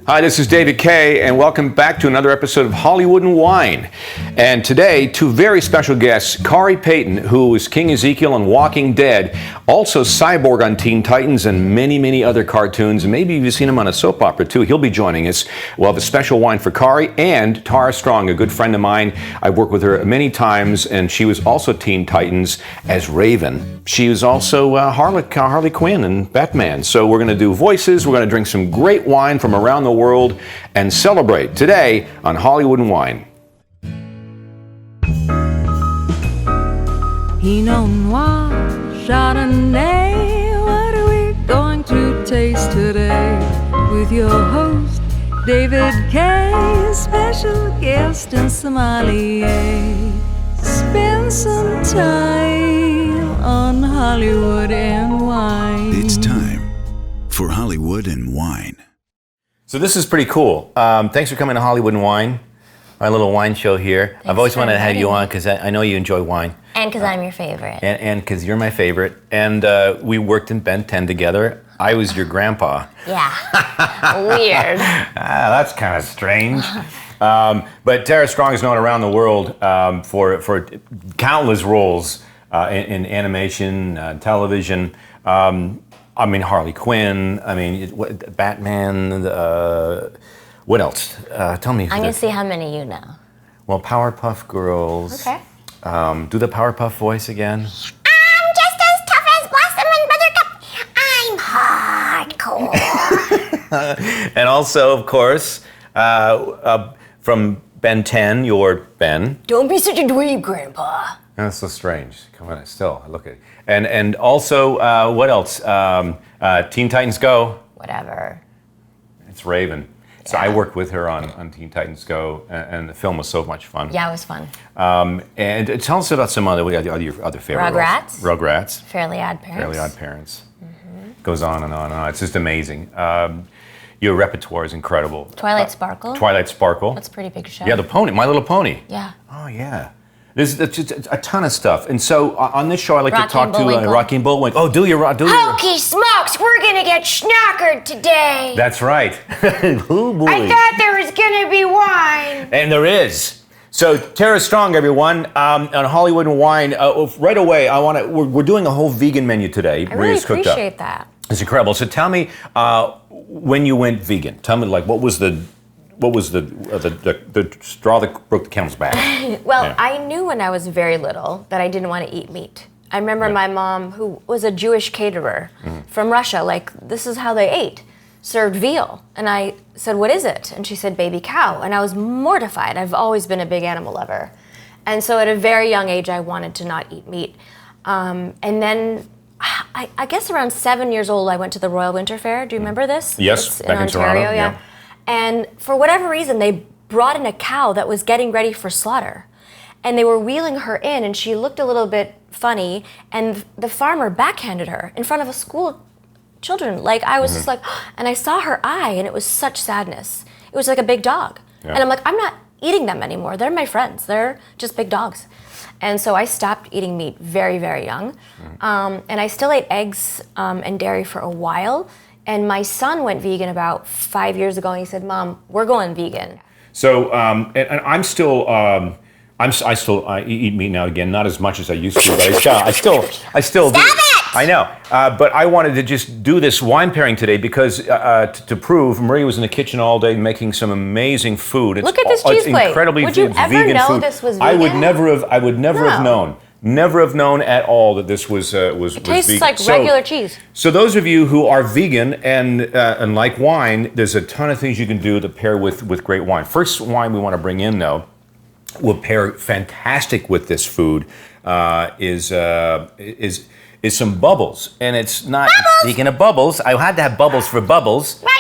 Hi, this is David Kaye, and welcome back to another episode of Hollywood and Wine. And today, two very special guests, Khary Payton, who is King Ezekiel on Walking Dead, also Cyborg on Teen Titans and many, many other cartoons, and maybe you've seen him on a soap opera too. He'll be joining us. We'll have a special wine for Khary, and Tara Strong, a good friend of mine. I've worked with her many times, and she was also Teen Titans as Raven. She was also Harley Quinn and Batman. So we're going to do voices, we're going to drink some great wine from around the world and celebrate today on Hollywood and Wine. Pinot Noir, Chardonnay, what are we going to taste today? With your host, David Kaye, special guest and sommelier. Spend some time on Hollywood and Wine. It's time for Hollywood and Wine. So this is pretty cool. Thanks for coming to Hollywood and Wine, our little wine show here. I've always wanted to have you on because I know you enjoy wine. And because I'm your favorite. And because you're my favorite. And we worked in Ben 10 together. I was your grandpa. Yeah. Weird. That's kind of strange. But Tara Strong is known around the world for countless roles in animation, television. I mean, Harley Quinn, Batman, what else? Tell me. I'm going to see how many you know. Well, Powerpuff Girls. Okay. Do the Powerpuff voice again. I'm just as tough as Blossom and Buttercup. I'm hardcore. And also, of course, from Ben 10, you're Ben. Don't be such a dweeb, Grandpa. That's so strange. Come on, still, look at it. And also, what else? Teen Titans Go. Whatever. It's Raven. So I worked with her on Teen Titans Go, and the film was so much fun. Yeah, it was fun. And tell us about some other favorite Rugrats. roles. Rugrats. Fairly Odd Parents. Fairly Odd Parents. Mm-hmm. Goes on and on and on. It's just amazing. Your repertoire is incredible. Twilight Sparkle. Twilight Sparkle. That's a pretty big show. Yeah, the Pony, My Little Pony. Yeah. Oh, yeah. There's just a ton of stuff. And so on this show, I like to talk to Rocky and Bullwinkle. Oh, do your... Hokey smokes, we're going to get schnockered today. That's right. Oh, boy. I thought there was going to be wine. And there is. So Tara Strong, everyone, on Hollywood and Wine. Right away, we're doing a whole vegan menu today. I really appreciate that. It's incredible. So tell me, when you went vegan, tell me, like, what was the straw that broke the camel's back? Well, yeah. I knew when I was very little that I didn't want to eat meat. I remember my mom, who was a Jewish caterer from Russia, like, this is how they ate, served veal. And I said, what is it? And she said, baby cow. And I was mortified. I've always been a big animal lover. And so at a very young age, I wanted to not eat meat. And then I guess around 7 years old, I went to the Royal Winter Fair. Do you remember this? Yes, it's back in Toronto. Yeah. And for whatever reason, they brought in a cow that was getting ready for slaughter. And they were wheeling her in, and she looked a little bit funny, and the farmer backhanded her in front of a school children. Like, I was just like, and I saw her eye, and it was such sadness. It was like a big dog. Yeah. And I'm like, I'm not eating them anymore. They're my friends. They're just big dogs. And so I stopped eating meat very, very young. And I still ate eggs and dairy for a while. And my son went vegan about 5 years ago, and he said, Mom, we're going vegan. So, and I'm still, I eat meat now again, not as much as I used to, but I still Stop do. it! I know, but I wanted to just do this wine pairing today because to prove Maria was in the kitchen all day making some amazing food. Look at this cheese plate. Incredibly Would you ever vegan know food. this was vegan? I would never have known. Never have known at all that this was It tastes vegan. like regular cheese. So those of you who are vegan and like wine, there's a ton of things you can do to pair with great wine. First wine we want to bring in, though, will pair fantastic with this food, is some bubbles. And it's not, speaking of bubbles, I had to have bubbles for bubbles. Right.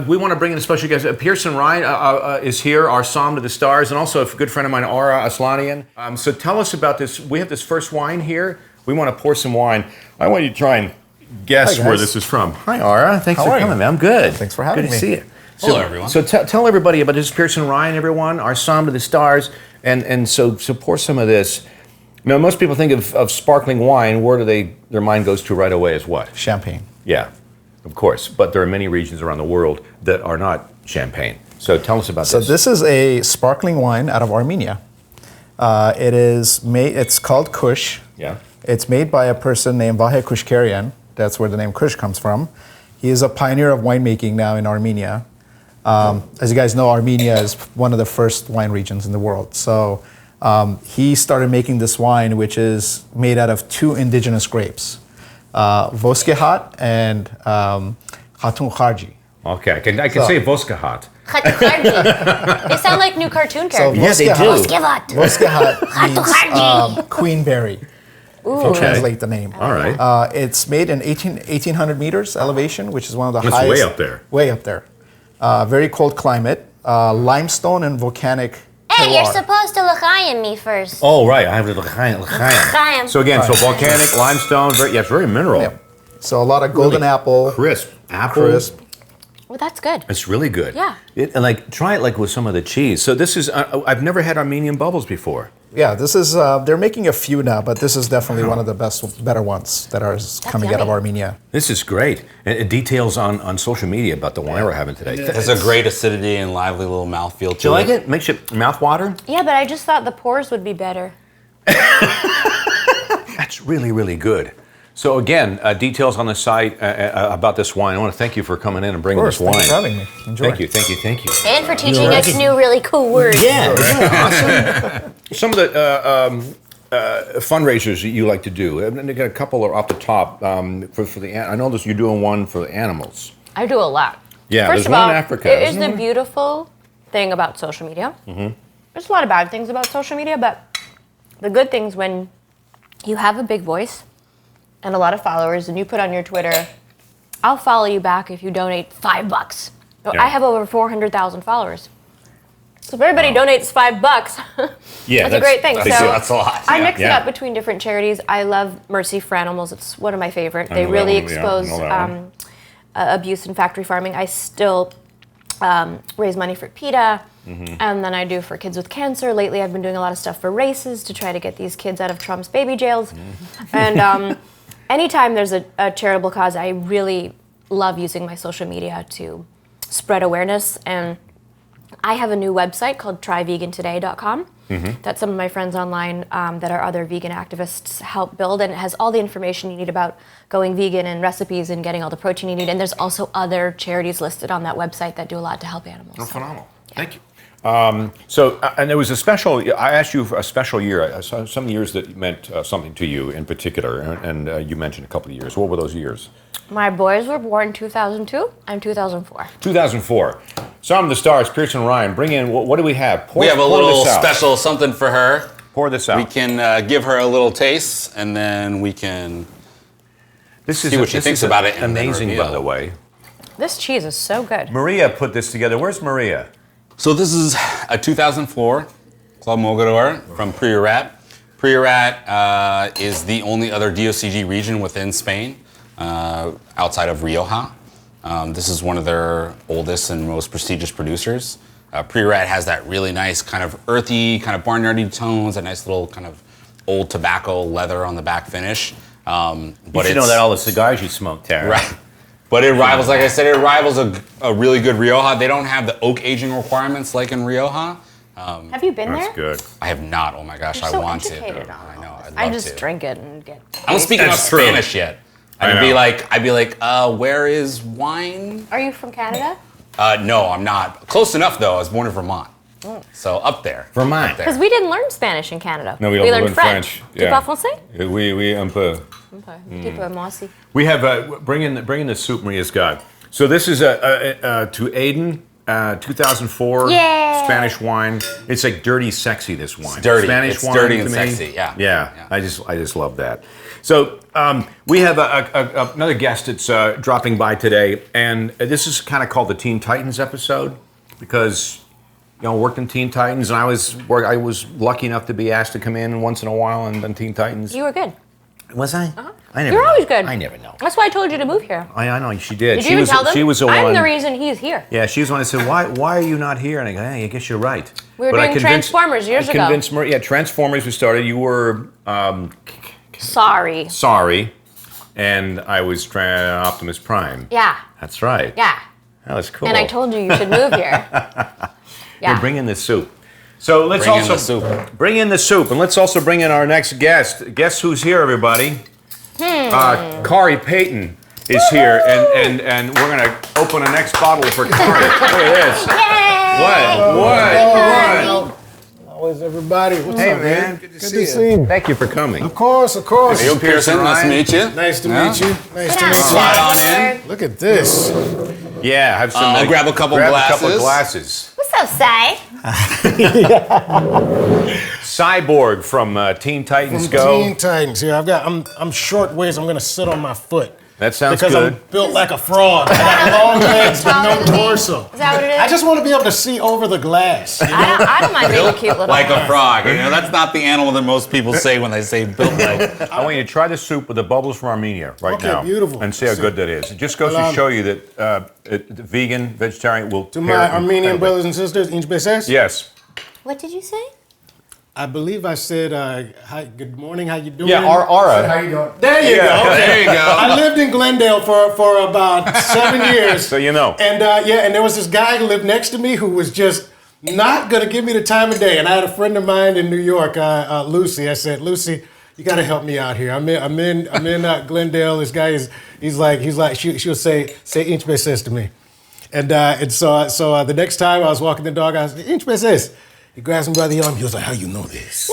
We want to bring in a special guest. Pierson Ryan is here, our Psalm to the Stars, and also a good friend of mine, Ara Aslanian. So tell us about this. We have this first wine here. We want to pour some wine. I want you to try and guess where this is from. Hi, Ara. Thanks for coming, man. I'm good. Thanks for having me. Good to see you. Hello, everyone. So tell everybody about this. Pierson Ryan, everyone, our Psalm to the Stars. And so pour some of this. Now, most people think of sparkling wine. Where their mind goes to right away is what? Champagne. Yeah. Of course, but there are many regions around the world that are not champagne. So tell us about So this. this is a sparkling wine out of Armenia. It's called Kush. Yeah. It's made by a person named Vahe Kushkarian. That's where the name Kush comes from. He is a pioneer of winemaking now in Armenia. As you guys know, Armenia is one of the first wine regions in the world. So he started making this wine, which is made out of 2 indigenous grapes, Voskehat and Hatun Kharji. Okay, I can say Voskahat. They sound like new cartoon characters. Yeah, they do. Voskehat means queen berry, if you translate the name. All right. It's made in 1800 meters elevation, which is one of the That's highest. way up there. Way up there. Very cold climate, limestone and volcanic Hey, you're terroir. supposed to l'chaim me first. Oh, right. I have the l'chaim. L'chaim. So again, so volcanic, limestone, it's very mineral. Yeah. So a lot of golden apple, Crisp. Apple. crisp. Well, that's good. It's really good. Yeah. And like, try it like with some of the cheese. So this is, I've never had Armenian bubbles before. Yeah, this is, they're making a few now, but this is definitely one of the better ones that are coming out of yummy. Armenia. This is great. And it details on social media about the wine we're having today. It has a great acidity and lively little mouthfeel to Do you like it? Makes your mouth water? Yeah, but I just thought the pores would be better. That's really, really good. So again, details on the site about this wine. I want to thank you for coming in and bringing Of course, this wine. thanks for having me. Enjoy. Thank you. And for teaching us new really cool words. Yeah, isn't that awesome? Some of the fundraisers that you like to do, and I got a couple are off the top for the. I know you're doing one for the animals. I do a lot. Yeah, First there's of one all, in Africa, it is isn't the there? beautiful thing about social media. There's a lot of bad things about social media, but the good things when you have a big voice and a lot of followers, and you put on your Twitter, I'll follow you back if you donate $5. So Yeah. I have over 400,000 followers. So if everybody donates $5, Yeah, that's a great thing. That's a lot. I mix it Yeah. up between different charities. I love Mercy for Animals. It's one of my favorite. They know that really one, yeah, expose I know that one. abuse in factory farming. I still raise money for PETA, and then I do for kids with cancer. Lately, I've been doing a lot of stuff for races to try to get these kids out of Trump's baby jails. And anytime there's a charitable cause, I really love using my social media to spread awareness. And I have a new website called tryvegantoday.com that some of my friends online that are other vegan activists help build, and it has all the information you need about going vegan and recipes and getting all the protein you need. And there's also other charities listed on that website that do a lot to help animals. Oh, phenomenal. Thank you. So, and there was a special, I asked you for a special year, some years that meant something to you in particular, and you mentioned a couple of years. What were those years? My boys were born 2002 and 2004. 2004. Some of the stars, Pierson Ryan, bring in, what do we have? We have a pour little this out. special something for her. Pour this out. We can give her a little taste, and then we can This is see what she thinks about it and then amazing, by reveal. the way. This cheese is so good. Maria put this together. Where's Maria? So this is a 2004 Club Mogador from Priorat. Priorat is the only other DOCG region within Spain outside of Rioja. This is one of their oldest and most prestigious producers. Priorat has that really nice kind of earthy, kind of barnyardy tones, a nice little kind of old tobacco leather on the back finish. But You should know that all the cigars you smoke, Tara. Right. But it rivals, like I said, it rivals a really good Rioja. They don't have the oak aging requirements like in Rioja. Have you been That's there? good. I have not. Oh my gosh, You're I so want to. educated on I all know. this. I'd love I just to. drink it and get. I don't speak enough That's true. Spanish yet. I I'd be know. like, where is wine? Are you from Canada? No, I'm not. Close enough though. I was born in Vermont, so up there. Vermont. Up there. Because we didn't learn Spanish in Canada. No, we don't learned learn French. Tu parles français? Oui, un peu. Okay. Tu peux, moi aussi. We have, bring in the soup Maria's got. So this is to Aiden, 2004 Yay! Spanish wine. It's like dirty, sexy, this wine. It's dirty. Spanish It's wine dirty to and me. sexy, yeah. Yeah, Yeah. I just love that. So we have another guest that's dropping by today, and this is kind of called the Teen Titans episode because I worked in Teen Titans, and I was lucky enough to be asked to come in once in a while on Teen Titans. You were good. Was I? I never. You're know. always good. I never know. That's why I told you to move here. I know she did. Did she you even was tell them? she was the I'm one. the reason he's here. Yeah, she was the one that said, "Why are you not here?" And I go, "Hey, I guess you're right." We were But I doing convinced- Transformers years I ago. convinced Maria. Yeah, Transformers. We started. You were Sorry. sorry. and I was trying Optimus Prime. Yeah. That's right. Yeah. That was cool. And I told you should move here. Here, bring in the soup. So let's Bring in also the soup. bring in the soup, and let's also bring in our next guest. Guess who's here, everybody? Khary Payton is here, and we're gonna open a next bottle for Khary. Look at this. What? How is everybody? What's Hey, up, man. Good to see you. Thank you for coming. Of course, of course. Hey, Pierson, nice to meet you. Nice to Yeah. meet you. Nice to meet Slide on in. you. Look at this. Yeah, have some. I'll grab a couple grab a couple glasses. glasses. What's up, Sai? Cyborg from Teen Titans From Go. Teen Titans here. I'm short waist. I'm gonna sit on my foot. That sounds because good. I'm built like a frog. I got long legs but no torso. Is that what it is? I just want to be able to see over the glass. I don't mind being a cute little Like a frog. You know, that's not the animal that most people say when they say built like. I want you to try the soup with the bubbles from Armenia right Okay, now. beautiful. And see how good that is. It just goes to show you that vegan, vegetarian will To my Armenian brothers and sisters, inch beses. Yes. What did you say? I believe I said, hi, good morning, how you doing? Yeah, Ara. How you doing? There you go. Okay. There you go. I lived in Glendale for about 7 years. So you know. And and there was this guy who lived next to me who was just not gonna give me the time of day. And I had a friend of mine in New York, Lucy. I said, Lucy, you gotta help me out here. I'm in Glendale. This guy he's like she'll say inch beses to me. And so the next time I was walking the dog, I was inch beses. He grabs me by the arm. He was like, how you know this?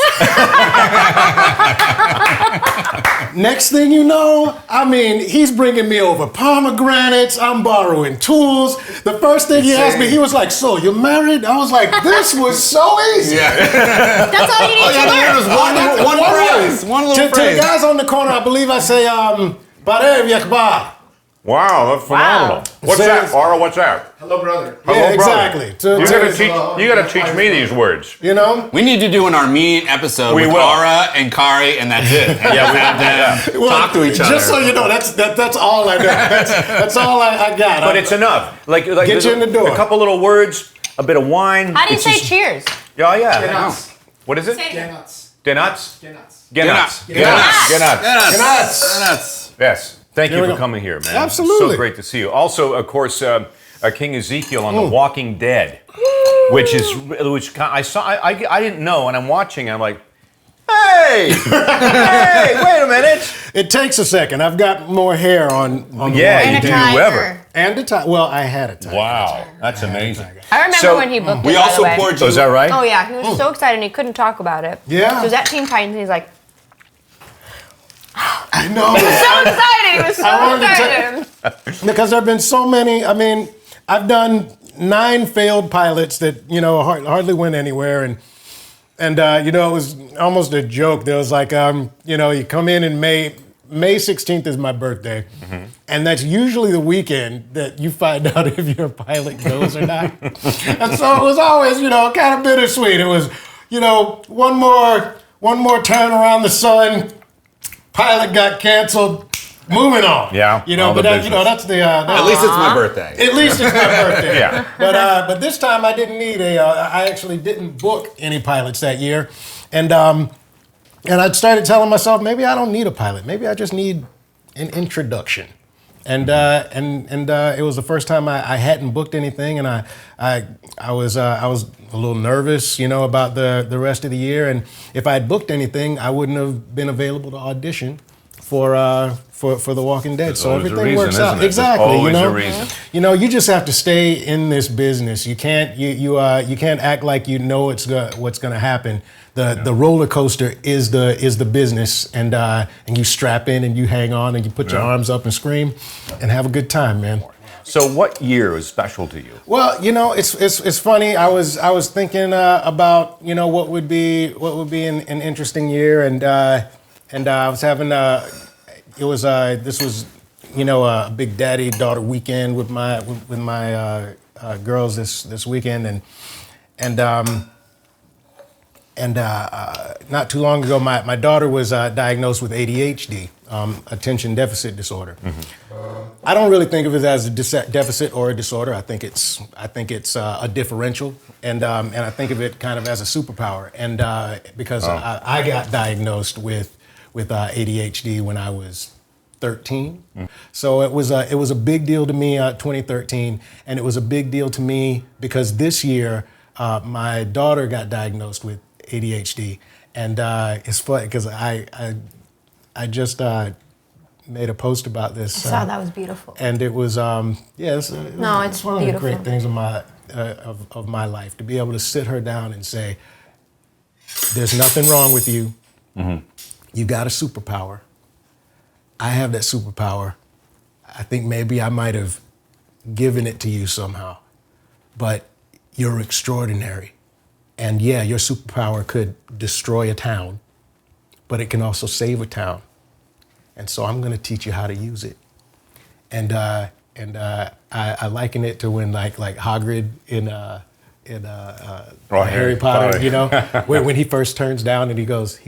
Next thing you know, I mean, he's bringing me over pomegranates. I'm borrowing tools. The first thing he asked me, he was like, so you're married? I was like, this was so easy. That's all you need to learn. One phrase. One little To the phrase. guys on the corner, I believe I say, Barev Yakbar. Wow, that's phenomenal. What's Says- that, Ara? What's that? Hello, brother. Hello, Yeah, brother. exactly. You gotta teach me these words. You know? We need to do an Armenian episode We with will. Ara and Khary, and that's it. Yeah, we have to. Talk to each other. Just so you know, that's all I know. That's all I got. But it's enough. Like Get you in the door. A couple little words, a bit of wine. How do you It's say just- cheers? Yeah, yeah. Genuts. What is it? Genuts. Genuts? Genuts. Genuts. Genuts. Genuts. Nuts. Yes. Thank you we for go. coming here, man. Absolutely. So great to see you. Also, of course, King Ezekiel on The Walking Dead, which I didn't know, and I'm watching, and I'm like, hey, hey, wait a minute. It takes a second. I've got more hair on the Yeah, wall. you And a do timer. ever. And a tie. Well, I had a tie. Wow, that's amazing. I remember So, when he booked it, We by also the way. poured So is that right? Oh yeah, he was so excited and he couldn't talk about it. Yeah. He was at Teen Titans and he's like, I know. so excited. He was so I wanted to excited. Because there have been so many. I mean, I've done 9 failed pilots that hardly went anywhere, and it was almost a joke. There was like you come in May 16th is my birthday, and that's usually the weekend that you find out if your pilot goes or not. And so it was always kind of bittersweet. It was one more turn around the sun. Pilot got canceled. Moving on. Yeah, all But the business. that's the. At least it's my birthday. At least it's my birthday. Yeah. But this time I didn't need I actually didn't book any pilots that year, and I started telling myself maybe I don't need a pilot. Maybe I just need an introduction. And it was the first time I hadn't booked anything, and I was a little nervous, about the rest of the year. And if I had booked anything, I wouldn't have been available to audition for The Walking Dead. So always a everything reason, works isn't out. it? There's Exactly. always a reason. You just have to stay in this business. You can't you can't act like you know what's going to happen. The roller coaster is the business, and you strap in and you hang on and you put your arms up and scream and have a good time, man. So what year was special to you? Well, it's funny. I was thinking about what would be an interesting year, and I was having this was a big daddy daughter weekend with my girls this weekend, and not too long ago my daughter was diagnosed with ADHD, attention deficit disorder. I don't really think of it as a deficit or a disorder. I think it's a differential, and I think of it kind of as a superpower. And because I got diagnosed with ADHD when I was 13. So it was a big deal to me 2013, and it was a big deal to me because this year my daughter got diagnosed with ADHD, and it's funny because I just made a post about this. I saw that was beautiful. And it was it's one of the beautiful. great things of my life, to be able to sit her down and say, "There's nothing wrong with you. You got a superpower. I have that superpower. I think maybe I might have given it to you somehow, but you're extraordinary. And yeah, your superpower could destroy a town, but it can also save a town. And so I'm going to teach you how to use it." And I liken it to when like Hagrid in Harry Potter, you know, when he first turns down and he goes,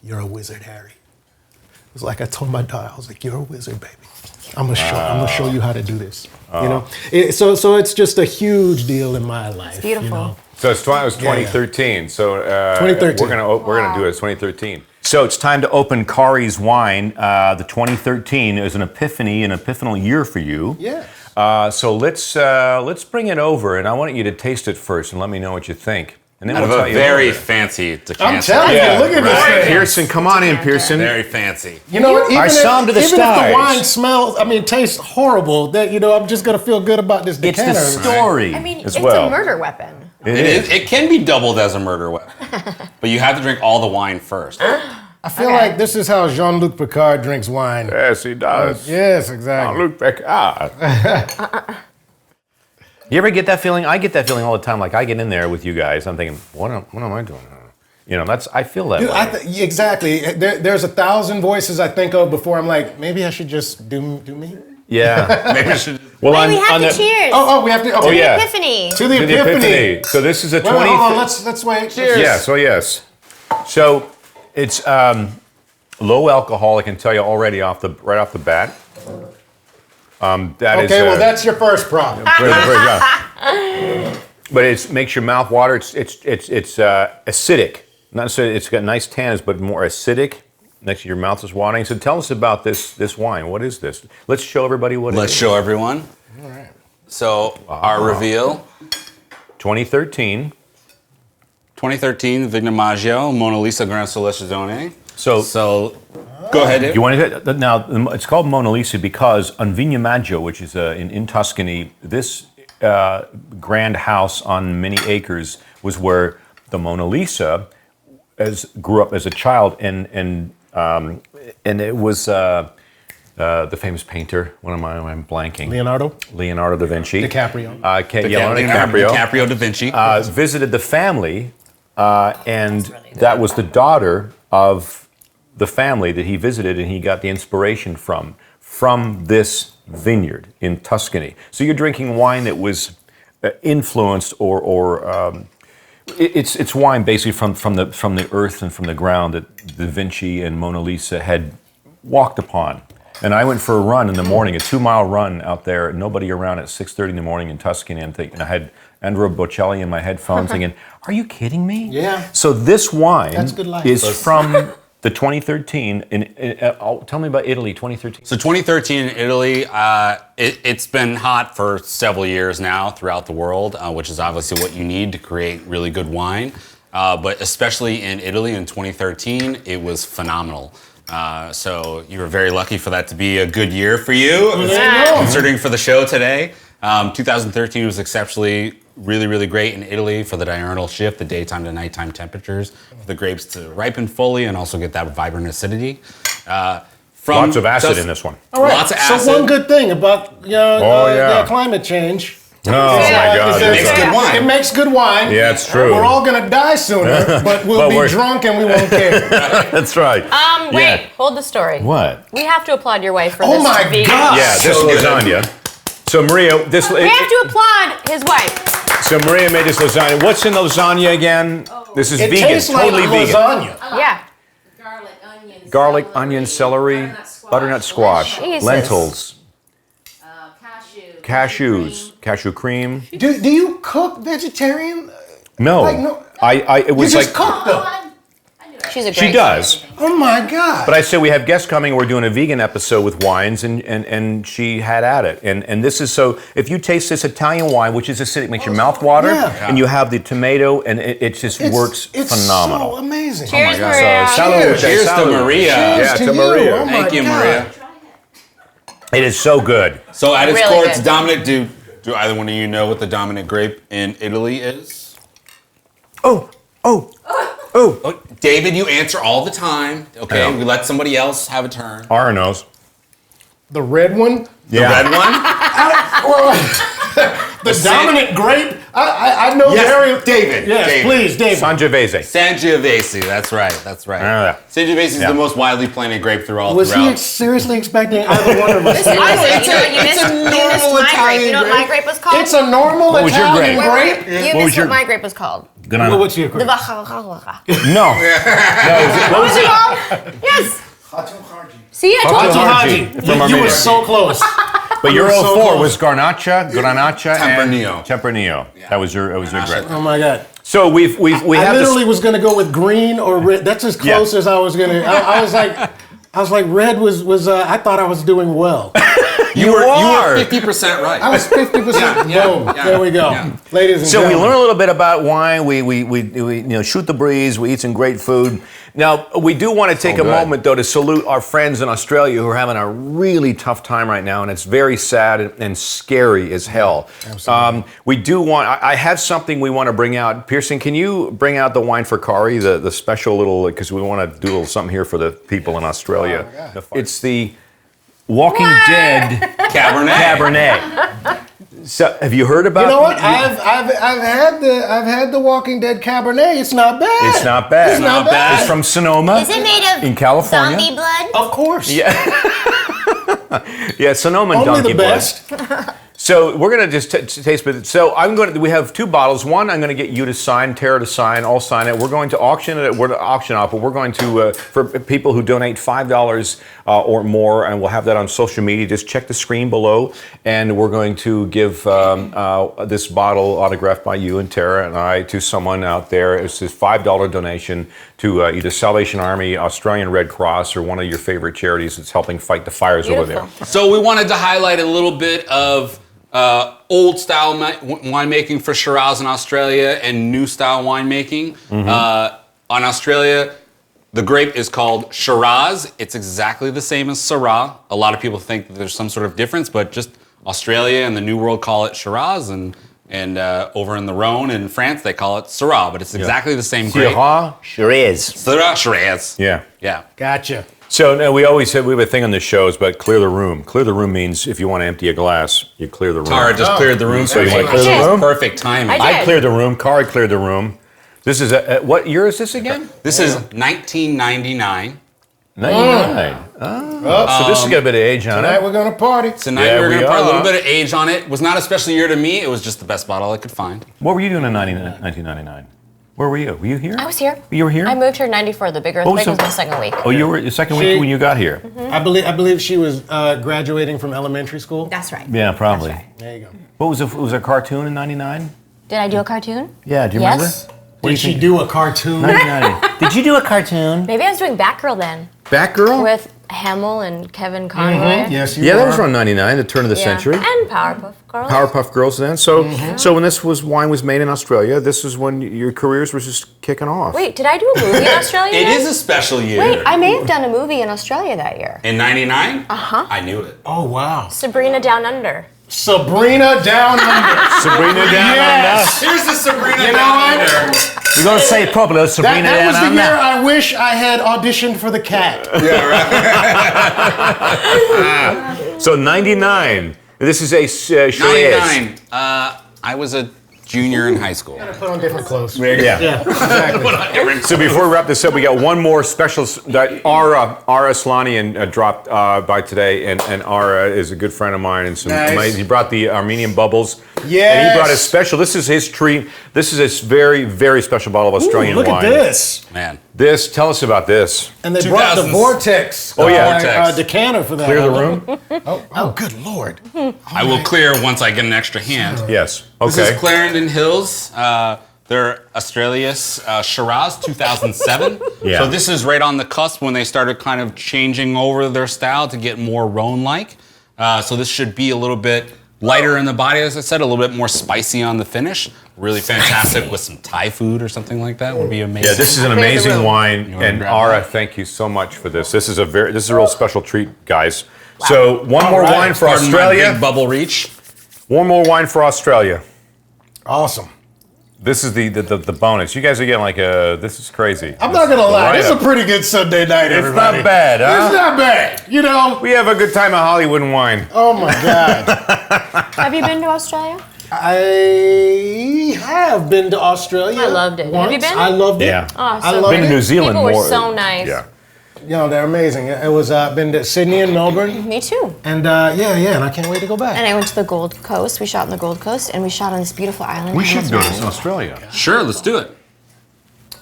"You're a wizard, Harry." It was like I told my daughter, I was like, "You're a wizard, baby. I'm gonna show you how to do this." You know, so it's just a huge deal in my life. It's beautiful. You know? So it was 2013. So 2013. We're gonna do it. It's 2013. So it's time to open Khary's wine. The 2013 is an epiphanal year for you. Yeah. So let's bring it over, and I want you to taste it first, and let me know what you think. And then Out we'll of tell a you very about it. fancy decanter. I'm telling you, look at this thing. Pearson, come on in, Pearson. Very fancy. You know, even sound to the if the stars. wine smells, tastes horrible, that I'm just gonna feel good about this It's decanter. the story I mean, as it's well. a murder weapon. It is. It can be doubled as a murder weapon, but you have to drink all the wine first. I feel like this is how Jean-Luc Picard drinks wine. Yes, he does. Yes, exactly. Luke Picard. You ever get that feeling? I get that feeling all the time. Like I get in there with you guys, I'm thinking, what am I doing? You know, I feel that Dude, way. exactly. There's 1,000 voices I think of before I'm like, maybe I should just do me. Yeah. Maybe I should. Well, Wait, we have to cheers. Oh, we have to. Okay. Oh, yeah. Epiphany. To the To the epiphany. epiphany. So this is a 20. Wait, hold on. Let's wait. Cheers. Yeah. So yes. So it's low alcohol. I can tell you already right off the bat. That is. Okay. Well, that's your first problem. But it makes your mouth water. It's acidic. Not necessarily. It's got nice tannins, but more acidic. Next to your mouth is watering. So tell us about this wine. What is this? Let's show everybody what it is. Let's show everyone. All right. So our reveal. 2013. 2013 Vigna Maggio Mona Lisa Gran Selezione. So go ahead, Dave. you want to now? It's called Mona Lisa because on Vigna Maggio, which is in Tuscany, this grand house on many acres was where the Mona Lisa grew up as a child, and it was the famous painter. What am I blanking? Leonardo da Vinci. DiCaprio. Leonardo DiCaprio. DiCaprio da Vinci. Visited the family, and that was the daughter of the family that he visited, and he got the inspiration from this vineyard in Tuscany. So you're drinking wine that was influenced, or it's wine basically from the earth and from the ground that Da Vinci and Mona Lisa had walked upon. And I went for a run in the morning, a 2-mile run out there, nobody around at 6:30 in the morning in Tuscany, and I had Andrea Bocelli in my headphones thinking, are you kidding me? Yeah. So this wine That's good life. is from the 2013, tell me about Italy, 2013. So 2013 in Italy, it's been hot for several years now throughout the world, which is obviously what you need to create really good wine. But especially in Italy in 2013, it was phenomenal. So you were very lucky for that to be a good year for you, considering for the show today. 2013 was exceptionally really, really great in Italy for the diurnal shift, the daytime to nighttime temperatures, for the grapes to ripen fully and also get that vibrant acidity. Lots of acid in this one. All right. Lots of acid. So one good thing about climate change. Oh my God! It makes good wine. It makes good wine. Yeah, it's true. We're all gonna die sooner, but we'll be drunk and we won't care. That's right. Wait, hold the story. What? We have to applaud your wife for Oh this. my vegan- God! Yeah, this lasagna. So Maria, We have to applaud his wife. So Maria made this lasagna. What's in the lasagna again? This is It vegan, tastes like totally vegan. lasagna. Yeah. Garlic, Onion, celery, butternut squash, Jesus. lentils, cashews, cashew cream. Do you cook vegetarian? No, Like, no. it You was just like cook them. She's a great She does. Oh my God. But I said we have guests coming. We're doing a vegan episode with wines, and she had at it. And this is so. If you taste this Italian wine, which is acidic, makes your mouth water, Yeah. and you have the tomato, and it just works It's phenomenal. so amazing. Cheers, So, Maria. salud. Cheers to Salud. Maria. Yeah, to Maria. Oh my Thank you, God. Maria. It is so good. So at its Really core, it's good. dominant. Do either one of you know what the dominant grape in Italy is? Oh. Oh, David, you answer all the time. Okay, Yeah. we let somebody else have a turn. Ara knows. The red one? The red one? The dominant grape? I know very... David. Yes, David. please, David. Sangiovese. Sangiovese, that's right, that's right. Yeah. Sangiovese is Yeah. the most widely planted grape throughout. Was he seriously expecting either one of us? Honestly, you it's missed a you normal missed my grape. Italian You know what my grape. grape was called? It's a normal What was your Italian grape? grape? You What missed was your- what my grape was called. Well, what's your The grape? No. What was it called? Yes. See, I told you. Haji from You Armenia. were so close. But your were so 04 close. was Garnacha, Tempranillo. and Tempranillo. That was your grape. Oh my God. So we I have literally this. was going to go with green or red. That's as close as I was going to. I was like, red was. I thought I was doing well. You were are. 50% right. I was 50%. Boom. yeah, There we go, yeah. ladies and So we gentlemen. learn a little bit about wine. We shoot the breeze. We eat some great food. Now we do want to take a good. moment though to salute our friends in Australia who are having a really tough time right now, and it's very sad and scary as hell. We do want. I have something we want to bring out. Pierson, can you bring out the wine for Khary, the special little, because we want to do a little something here for the people in Australia. It's the Walking Dead Cabernet. So, have you heard about? You know what? I've had the Walking Dead Cabernet. It's not bad. It's not bad. It's not bad. It's from Sonoma. Is it made of in California? zombie blood? Of course. Yeah, Sonoma and Only donkey the blood. best. So we're gonna just taste it. So we have two bottles. One, I'm gonna get you to sign, Tara to sign. I'll sign it. We're going to auction it. We're to auction off, but we're going to for people who donate $5 or more, and we'll have that on social media. Just check the screen below, and we're going to give this bottle autographed by you and Tara and I to someone out there. It's a $5 donation to either Salvation Army, Australian Red Cross, or one of your favorite charities that's helping fight the fires over there. So we wanted to highlight a little bit of old style winemaking for Shiraz in Australia and new style winemaking. On Australia, the grape is called Shiraz. It's exactly the same as Syrah. A lot of people think that there's some sort of difference, but just Australia and the New World call it Shiraz, and over in the Rhone in France they call it Syrah, but it's exactly the same grape. Syrah, Shiraz. Syrah, Shiraz. Yeah. Yeah. Gotcha. So now we always have a thing on the shows about clear the room. Clear the room means if you want to empty a glass, you clear the room. Tara just cleared the room, so you want to clear the That's room? perfect timing. I I did. cleared the room. Khary cleared the room. This is what year is this again? This is 1999. 99. So this has got a bit of age on Tonight it. we're gonna party. Tonight Yeah, we're going we to put a little are. bit of age on it. It was not a special year to me. It was just the best bottle I could find. What were you doing in 1999? Where were you? Were you here? I was here. You were here? I moved here in '94. The big earthquake was my second week. Oh, you were the second week She- when you got here. I believe she was graduating from elementary school. That's right. Yeah, probably. That's right. There you go. What was was a cartoon in 99? Did I do a cartoon? Yeah, do you Yes. Did she do a cartoon? 99. Did you do a cartoon? Maybe I was doing Batgirl then Batgirl? with Hamill and Kevin Conroy. Yes, you Yeah, that are. was around 99, the turn of the Yeah. century. And Powerpuff Girls. Powerpuff Girls then. So so when wine was made in Australia, this is when your careers were just kicking off. Wait, did I do a movie in Australia? It then? is a special year. Wait, I may have done a movie in Australia that year. In 99? Uh-huh. I knew it. Oh wow. Sabrina Down Under. Sabrina Down Under. Sabrina Down Yes. Here's the Sabrina You know Down what? Under. You're going to say it properly, Sabrina That was the Down year Under. I wish I had auditioned for the cat. So 99. This is a Shiraz. 99. I was a junior in high school. Put on different clothes. Yeah. Yeah, exactly. So before we wrap this up, we got one more special that Ara Slanian dropped by today, and Ara is a good friend of mine, and some Nice. amazing. He brought the Armenian bubbles. Yes. And he brought a special. This is his treat. This is a very, very special bottle of Australian Look wine. at this. Man. Tell us about this. And they brought the 2000s. Vortex. Oh, yeah. Vortex. decanter for that. Clear the room? Oh, good lord. I will clear once I get an extra hand. Yes. This Okay. is Clarendon Hills. They're Australis Shiraz 2007. Yeah. So this is right on the cusp when they started kind of changing over their style to get more Rhone-like. So this should be a little bit lighter in the body, as I said, a little bit more spicy on the finish. Really fantastic with some Thai food or something like that would be amazing. Yeah, this is an amazing wine, wanna and grab Ara, that? thank you so much for this. This is a real special treat, guys. So one more wine for Pardon my Australia. big bubble reach. One more wine for Australia. Awesome. This is the bonus. You guys are getting like this is crazy. I'm not gonna lie, this is a Lineup. pretty good Sunday night, It's everybody. not bad, huh? It's not bad, you know. We have a good time at Hollywood and Wine. Oh my God. Have you been to Australia? I have been to Australia. I loved it. Have you once. been? I loved it. Yeah. Oh, I so love Been to New Zealand People were more. so nice. Yeah. You know, they're amazing. It was been to Sydney and Melbourne, Me too. and and I can't wait to go back. And I went to the Gold Coast. We shot on the Gold Coast, and we shot on this beautiful island. We in should go to Tasmania. Australia. Sure, let's do it.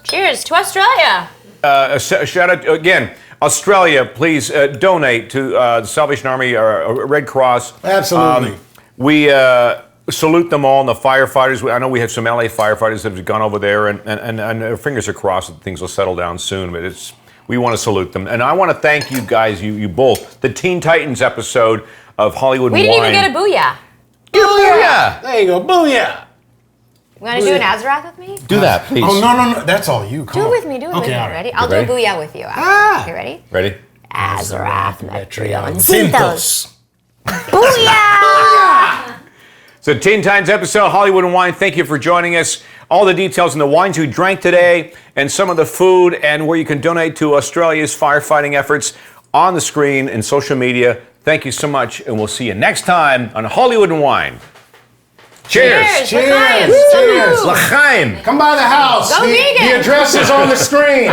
Cheers to Australia. A shout out again, Australia. Please donate to the Salvation Army or Red Cross. Absolutely. We salute them all, and the firefighters. I know we have some LA firefighters that have gone over there, and our fingers are crossed that things will settle down soon. But we want to salute them, and I want to thank you guys, you both. The Teen Titans episode of Hollywood We and didn't Wine. even get a booyah. Booyah! There you go. Booyah. You want to do an Azarath with me? Do that, please. Oh, no. That's all you. Come Do it on. with me. Do it with me. all right. Ready? I'll ready? do a booyah with you. Ah. Okay, ready? Ready? Azarath, Metrion, Cintos. Booyah! So, Teen Titans episode, Hollywood and Wine. Thank you for joining us. All the details on the wines we drank today and some of the food and where you can donate to Australia's firefighting efforts on the screen and social media. Thank you so much, and we'll see you next time on Hollywood and Wine. Cheers! Cheers. L'chaim. Cheers. L'chaim! Come by the house. Go The vegan. address is on the screen.